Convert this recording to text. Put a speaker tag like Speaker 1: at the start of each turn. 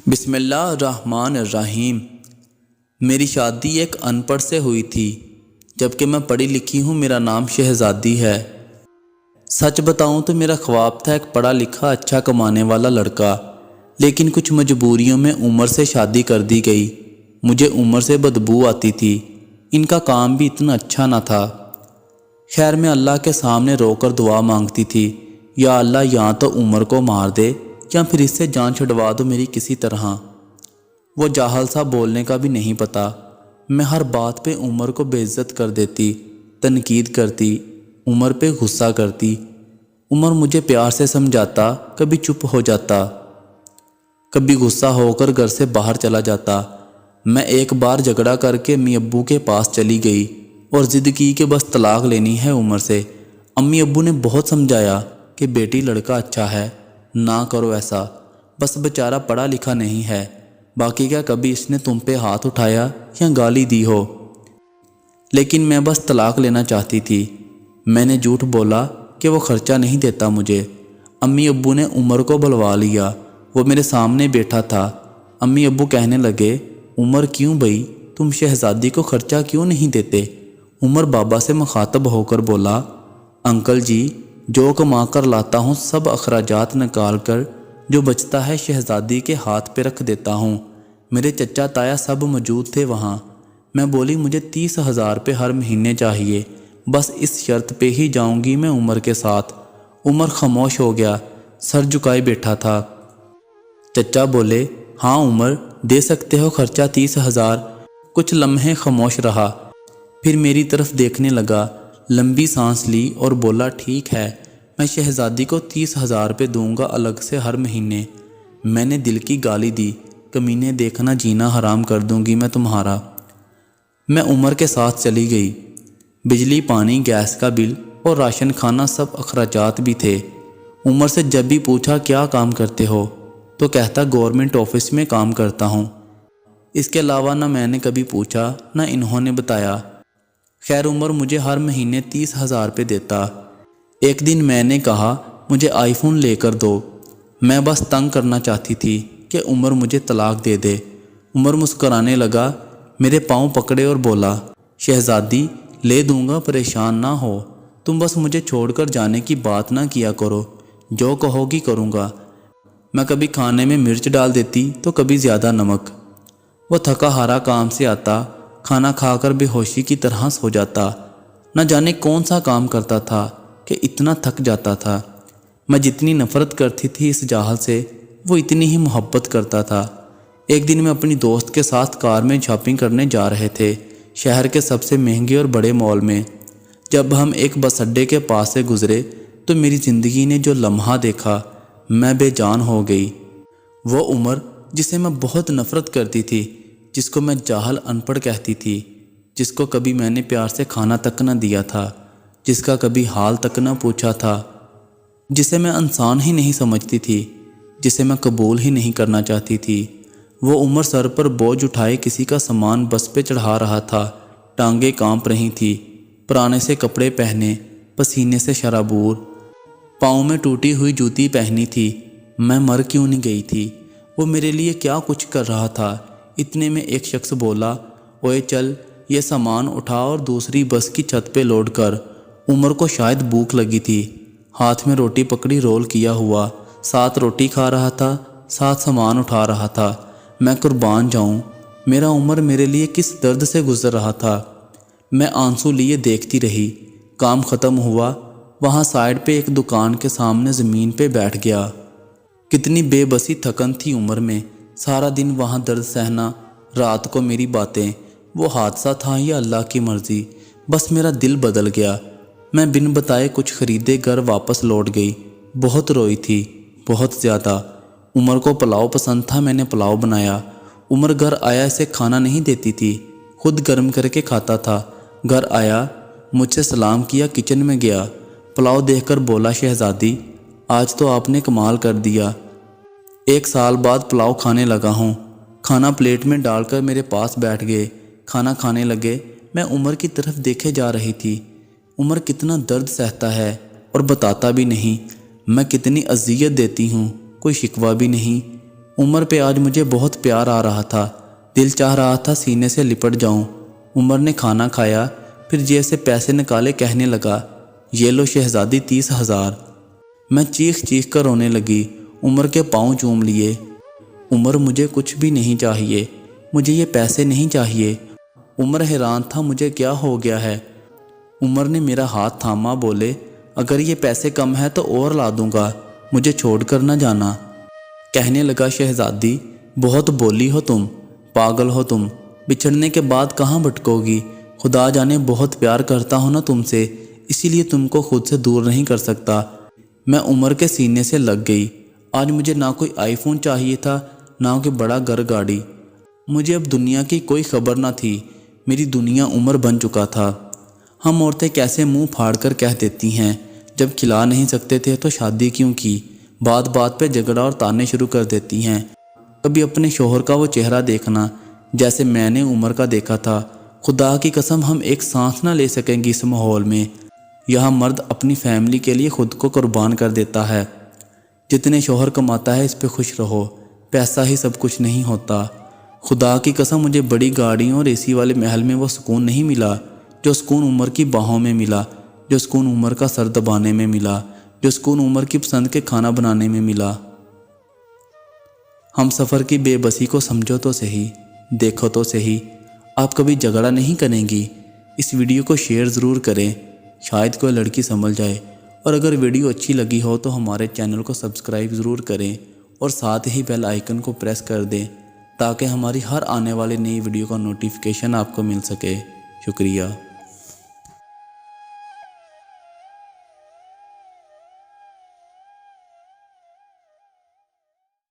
Speaker 1: بسم اللہ الرحمن الرحیم۔ میری شادی ایک ان پڑھ سے ہوئی تھی، جبکہ میں پڑھی لکھی ہوں۔ میرا نام شہزادی ہے۔ سچ بتاؤں تو میرا خواب تھا ایک پڑھا لکھا اچھا کمانے والا لڑکا، لیکن کچھ مجبوریوں میں عمر سے شادی کر دی گئی۔ مجھے عمر سے بدبو آتی تھی، ان کا کام بھی اتنا اچھا نہ تھا۔ خیر میں اللہ کے سامنے رو کر دعا مانگتی تھی، یا اللہ یا تو عمر کو مار دے یا پھر اس سے جان چھڑوا دو میری کسی طرح۔ وہ جاہل سا بولنے کا بھی نہیں پتا۔ میں ہر بات پہ عمر کو بے عزت کر دیتی، تنقید کرتی، عمر پہ غصہ کرتی۔ عمر مجھے پیار سے سمجھاتا، کبھی چپ ہو جاتا، کبھی غصہ ہو کر گھر سے باہر چلا جاتا۔ میں ایک بار جھگڑا کر کے امی ابو کے پاس چلی گئی اور ضد کی کہ بس طلاق لینی ہے عمر سے۔ امی ابو نے بہت سمجھایا کہ بیٹی لڑکا اچھا ہے، نہ کرو ایسا، بس بیچارہ پڑھا لکھا نہیں ہے، باقی کیا کبھی اس نے تم پہ ہاتھ اٹھایا یا گالی دی ہو۔ لیکن میں بس طلاق لینا چاہتی تھی۔ میں نے جھوٹ بولا کہ وہ خرچہ نہیں دیتا مجھے۔ امی ابو نے عمر کو بلوا لیا، وہ میرے سامنے بیٹھا تھا۔ امی ابو کہنے لگے، عمر کیوں بھئی، تم شہزادی کو خرچہ کیوں نہیں دیتے؟ عمر بابا سے مخاطب ہو کر بولا، انکل جی، جو کما کر لاتا ہوں سب اخراجات نکال کر جو بچتا ہے شہزادی کے ہاتھ پہ رکھ دیتا ہوں۔ میرے چچا تایا سب موجود تھے وہاں۔ میں بولی مجھے 30,000 روپے ہر مہینے چاہیے، بس اس شرط پہ ہی جاؤں گی میں عمر کے ساتھ۔ عمر خاموش ہو گیا، سر جھکائے بیٹھا تھا۔ چچا بولے، ہاں عمر، دے سکتے ہو خرچہ 30,000۔ کچھ لمحے خاموش رہا، پھر میری طرف دیکھنے لگا، لمبی سانس لی اور بولا، ٹھیک ہے، میں شہزادی کو 30,000 روپے دوں گا الگ سے ہر مہینے۔ میں نے دل کی گالی دی، کمینے دیکھنا جینا حرام کر دوں گی میں تمہارا۔ میں عمر کے ساتھ چلی گئی۔ بجلی، پانی، گیس کا بل اور راشن کھانا سب اخراجات بھی تھے۔ عمر سے جب بھی پوچھا کیا کام کرتے ہو تو کہتا گورنمنٹ آفس میں کام کرتا ہوں۔ اس کے علاوہ نہ میں نے کبھی پوچھا نہ انہوں نے بتایا۔ خیر عمر مجھے ہر مہینے 30,000 روپے دیتا۔ ایک دن میں نے کہا مجھے آئی فون لے کر دو۔ میں بس تنگ کرنا چاہتی تھی کہ عمر مجھے طلاق دے دے۔ عمر مسکرانے لگا، میرے پاؤں پکڑے اور بولا، شہزادی لے دوں گا، پریشان نہ ہو، تم بس مجھے چھوڑ کر جانے کی بات نہ کیا کرو، جو کہو گی کروں گا۔ میں کبھی کھانے میں مرچ ڈال دیتی تو کبھی زیادہ نمک۔ وہ تھکا ہارا کام سے آتا، کھانا کھا کر بے ہوشی کی طرح سو جاتا۔ نہ جانے کون سا کام کرتا تھا کہ اتنا تھک جاتا تھا۔ میں جتنی نفرت کرتی تھی اس جاہل سے، وہ اتنی ہی محبت کرتا تھا۔ ایک دن میں اپنی دوست کے ساتھ کار میں شاپنگ کرنے جا رہے تھے، شہر کے سب سے مہنگے اور بڑے مال میں۔ جب ہم ایک بس اڈے کے پاس سے گزرے تو میری زندگی نے جو لمحہ دیکھا، میں بے جان ہو گئی۔ وہ عمر جسے میں بہت نفرت کرتی تھی، جس کو میں جاہل ان پڑھ کہتی تھی، جس کو کبھی میں نے پیار سے کھانا تک نہ دیا تھا، جس کا کبھی حال تک نہ پوچھا تھا، جسے میں انسان ہی نہیں سمجھتی تھی، جسے میں قبول ہی نہیں کرنا چاہتی تھی، وہ عمر سر پر بوجھ اٹھائے کسی کا سامان بس پہ چڑھا رہا تھا۔ ٹانگیں کانپ رہی تھی، پرانے سے کپڑے پہنے، پسینے سے شرابور، پاؤں میں ٹوٹی ہوئی جوتی پہنی تھی۔ میں مر کیوں نہیں گئی تھی؟ وہ میرے لیے کیا کچھ کر رہا تھا؟ اتنے میں ایک شخص بولا، اوے چل یہ سامان اٹھا اور دوسری بس کی چھت پہ لوڈ کر۔ عمر کو شاید بھوک لگی تھی، ہاتھ میں روٹی پکڑی رول کیا ہوا، ساتھ روٹی کھا رہا تھا، ساتھ سامان اٹھا رہا تھا۔ میں قربان جاؤں، میرا عمر میرے لیے کس درد سے گزر رہا تھا۔ میں آنسو لیے دیکھتی رہی۔ کام ختم ہوا، وہاں سائیڈ پہ ایک دکان کے سامنے زمین پہ بیٹھ گیا۔ کتنی بے بسی تھکن تھی عمر میں، سارا دن وہاں درد سہنا، رات کو میری باتیں۔ وہ حادثہ تھا یا اللہ کی مرضی؟ بس میرا دل بدل گیا۔ میں بن بتائے کچھ خریدے گھر واپس لوٹ گئی۔ بہت روئی تھی، بہت زیادہ۔ عمر کو پلاؤ پسند تھا، میں نے پلاؤ بنایا۔ عمر گھر آیا اسے کھانا نہیں دیتی تھی، خود گرم کر کے کھاتا تھا۔ گھر آیا، مجھ سے سلام کیا، کچن میں گیا، پلاؤ دیکھ کر بولا، شہزادی آج تو آپ نے کمال کر دیا، 1 سال بعد پلاؤ کھانے لگا ہوں۔ کھانا پلیٹ میں ڈال کر میرے پاس بیٹھ گئے، کھانا کھانے لگے۔ میں عمر کی طرف دیکھے جا رہی تھی۔ عمر کتنا درد سہتا ہے اور بتاتا بھی نہیں، میں کتنی اذیت دیتی ہوں، کوئی شکوہ بھی نہیں۔ عمر پہ آج مجھے بہت پیار آ رہا تھا، دل چاہ رہا تھا سینے سے لپٹ جاؤں۔ عمر نے کھانا کھایا، پھر جیب سے پیسے نکالے کہنے لگا، یہ لو شہزادی 30,000۔ میں چیخ چیخ کر رونے لگی، عمر کے پاؤں چوم لیے۔ عمر مجھے کچھ بھی نہیں چاہیے، مجھے یہ پیسے نہیں چاہیے۔ عمر حیران تھا مجھے کیا ہو گیا ہے۔ عمر نے میرا ہاتھ تھاما، بولے، اگر یہ پیسے کم ہے تو اور لا دوں گا، مجھے چھوڑ کر نہ جانا۔ کہنے لگا، شہزادی بہت بولی ہو تم، پاگل ہو تم، بچھڑنے کے بعد کہاں بھٹکو گی؟ خدا جانے بہت پیار کرتا ہوں نا تم سے، اسی لیے تم کو خود سے دور نہیں کر سکتا۔ میں عمر کے سینے سے لگ گئی۔ آج مجھے نہ کوئی آئی فون چاہیے تھا، نہ کوئی بڑا گھر گاڑی۔ مجھے اب دنیا کی کوئی خبر نہ تھی، میری دنیا عمر بن چکا تھا۔ ہم عورتیں کیسے منہ پھاڑ کر کہہ دیتی ہیں، جب کھلا نہیں سکتے تھے تو شادی کیوں کی؟ بات بات پہ جھگڑا اور تانے شروع کر دیتی ہیں۔ کبھی اپنے شوہر کا وہ چہرہ دیکھنا جیسے میں نے عمر کا دیکھا تھا۔ خدا کی قسم ہم ایک سانس نہ لے سکیں گے اس ماحول میں۔ یہاں مرد اپنی فیملی کے لیے خود کو قربان کر دیتا ہے۔ جتنے شوہر کماتا ہے اس پہ خوش رہو، پیسہ ہی سب کچھ نہیں ہوتا۔ خدا کی قسم مجھے بڑی گاڑیوں اور اے سی والے محل میں وہ سکون نہیں ملا جو سکون عمر کی باہوں میں ملا، جو سکون عمر کا سر دبانے میں ملا، جو سکون عمر کی پسند کے کھانا بنانے میں ملا۔ ہم سفر کی بے بسی کو سمجھو تو صحیح، دیکھو تو صحیح۔ آپ کبھی جھگڑا نہیں کریں گی۔ اس ویڈیو کو شیئر ضرور کریں، شاید کوئی لڑکی سنبھل جائے۔ اور اگر ویڈیو اچھی لگی ہو تو ہمارے چینل کو سبسکرائب ضرور کریں اور ساتھ ہی بیل آئیکن کو پریس کر دیں تاکہ ہماری ہر آنے والی نئی ویڈیو کا نوٹیفیکیشن آپ کو مل سکے۔ شکریہ۔